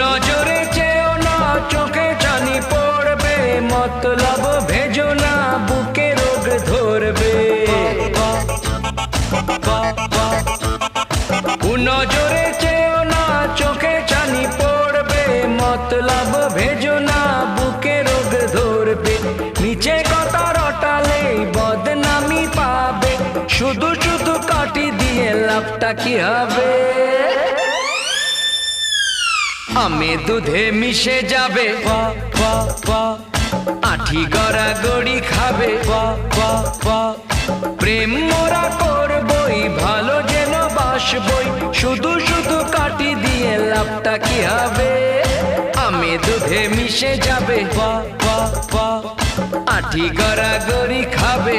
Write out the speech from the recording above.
নজরে চেয়েও না, চোখে চানি পড়বে, মতলব ভেজো না, বুকে রোগ ধরবে। নজরে চেয়েও না, চোখে চানি পড়বে, মতলব ভেজো না, বুকে রোগ ধরবে। নিচে কথা রটালে বদনামি পাবে, শুধু শুধু কাটি দিয়ে লাভটা কি হবে? আমি দুধে মিশে যাবে, আঠি গড়া গড়ি খাবে, প্রেম মোরা করবই, ভালো যেন বাসবই, শুধু শুধু কাটি দিয়ে লাভটা কি হবে? আমি দুধে মিশে যাবে, আঠি গড়া গড়ি খাবে।